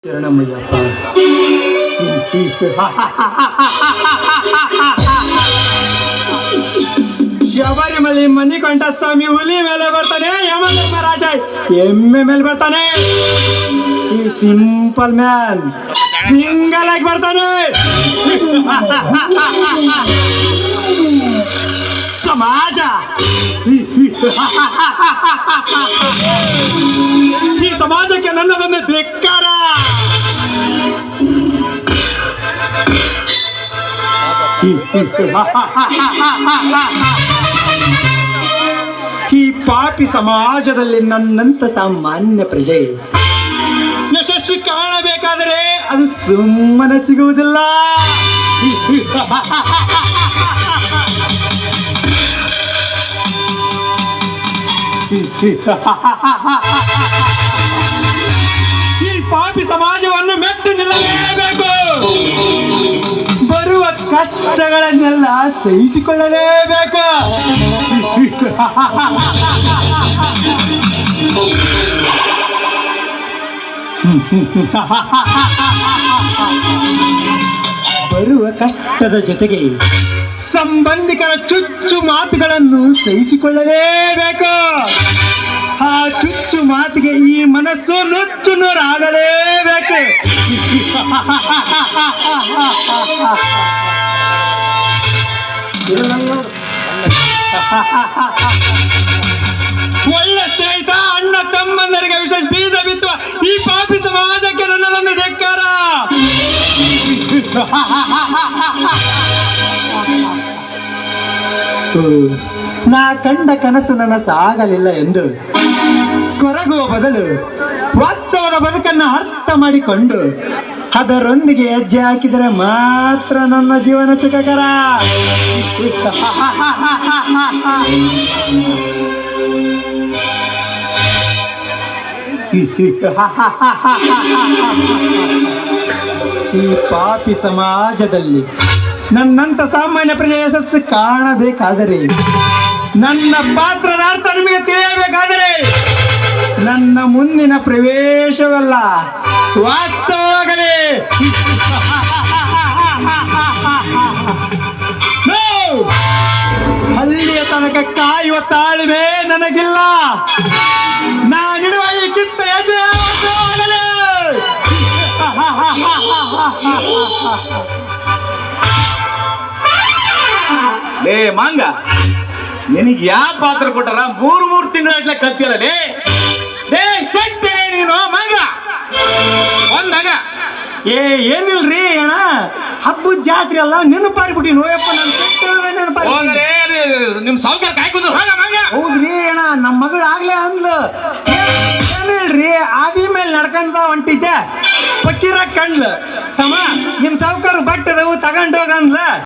ಶರಣಮಯ್ಯಪ್ಪ. ಶಬರಿಮಲೆ ಮಣಿಕಂಠ ಸ್ವಾಮಿ ಹುಲಿ ಮೇಲೆ ಬರ್ತಾನೆ, ಯಮಧರ್ಮರಾಜ ಎಮ್ಮೆ ಮೇಲೆ ಬರ್ತಾನೆ. ಈ ಸಿಂಪಲ್ ಮ್ಯಾನ್ ಸಿಂಗಲ್ ಆಗಿ ಬರ್ತಾನೆ. ಸಮಾಜ ಈ ಸಮಾಜಕ್ಕೆ ನನ್ನದೊಂದು ಧಿಕ್ಕಾರ. ಈ ಪಾಪಿ ಸಮಾಜದಲ್ಲಿ ನನ್ನಂತ ಸಾಮಾನ್ಯ ಪ್ರಜೆ ಯಶಸ್ಸು ಕಾಣಬೇಕಾದರೆ ಅದು ಸುಮ್ಮನೆ ಸಿಗುವುದಿಲ್ಲ. ಈ ಪಾಪಿ ಸಮಾಜವನ್ನು ಮೆಟ್ಟು ನಿಲ್ಲಲೇಬೇಕು. ಬರುವ ಕಷ್ಟಗಳನ್ನೆಲ್ಲ ಸಹಿಸಿಕೊಳ್ಳಲೇಬೇಕು. ಬರುವ ಕಷ್ಟದ ಜೊತೆಗೆ ಸಂಬಂಧಿಕರ ಚುಚ್ಚು ಮಾತುಗಳನ್ನು ಸಹಿಸಿಕೊಳ್ಳಲೇಬೇಕು. ಆ ಚುಚ್ಚು ಮಾತಿಗೆ ಈ ಮನಸ್ಸು ನುಚ್ಚು ನೂರಾಗಲೇಬೇಕು. ಒಳ್ಳೆ ಸ್ನೇಹಿತ, ಅಣ್ಣ ತಮ್ಮಂದರಿಗೆ ವಿಶೇಷ ಬೀಜ ಬಿತ್ತುವ ಈ ಪಾಪಿ ಸಮಾಜಕ್ಕೆ ನನ್ನದೊಂದು ಧಿಕ್ಕಾರ. ನಾ ಕಂಡ ಕನಸು ನನಸಾಗಲಿಲ್ಲ ಎಂದು ಕೊರಗುವ ಬದಲು ವಾಸ್ತವದ ಬದುಕನ್ನು ಅರ್ಥ ಮಾಡಿಕೊಂಡು ಅದರೊಂದಿಗೆ ಹೆಜ್ಜೆ ಹಾಕಿದರೆ ಮಾತ್ರ ನನ್ನ ಜೀವನ ಸುಖಕರ. ಈ ಪಾಪಿ ಸಮಾಜದಲ್ಲಿ ನನ್ನಂತ ಸಾಮಾನ್ಯ ಪ್ರಜೆ ಯಶಸ್ಸು ಕಾಣಬೇಕಾದರೆ, ನನ್ನ ಪಾತ್ರದ ಅರ್ಥ ನಿಮಗೆ ತಿಳಿಯಬೇಕಾದರೆ ನನ್ನ ಮುಂದಿನ ಪ್ರವೇಶವಲ್ಲ ವಾಸ್ತವವಾಗಲಿ. ಅಲ್ಲಿಯ ತನಕ ಕಾಯುವ ತಾಳ್ಮೆ ನನಗಿಲ್ಲ. ನಾನಿಡುವ ಈ ಕಿತ್ತ ಹೆಜ್ಜೆ ವಾಸ್ತವವಾಗಲಿ. ಲೇ ಮಂಗ, ನಿನಗೆ ಯಾವ ಪಾತ್ರ ಕೊಟ್ಟಾರ? ಮೂರು ತಿಂಗಳ ಕತ್ತಿಯಲ್ಲ ಲೇ. ಲೇ ಶಕ್ತಿ ನೀನು ಮಂಗ ಒಂದಾಗ ಏನಿಲ್ರಿ ಅಣ್ಣ, ಹಬ್ಬದ ಜಾತ್ರೆ ಅಲ್ಲ ನೆನಪಾರ್ಬಿಟ್ಟಿ ನೋಯಪ್ಪ. ನಿಮ್ ಸಾವುಕಾರ ಕಾಯ್ಕೊಂಡು ಮಂಗ. ಹೌದ್ರಿ ಅಣ್ಣ, ನಮ್ಮ ಮಗಳು ಆಗ್ಲೇ ಅಂದ್ಲು. ಏನಿಲ್ರಿ, ಆದಿ ಮೇಲೆ ನಡ್ಕೊಂಡ ಹೊಂಟಿದ್ದೆ, ಪಕ್ಕೀರ ಕಂಡ್ಲು. ತಮ್ಮ ನಿಮ್ ಸಾವುಕಾರ ಬಟ್ಟದವು ತಗೊಂಡೋಗ ಅಂದ್ಲ.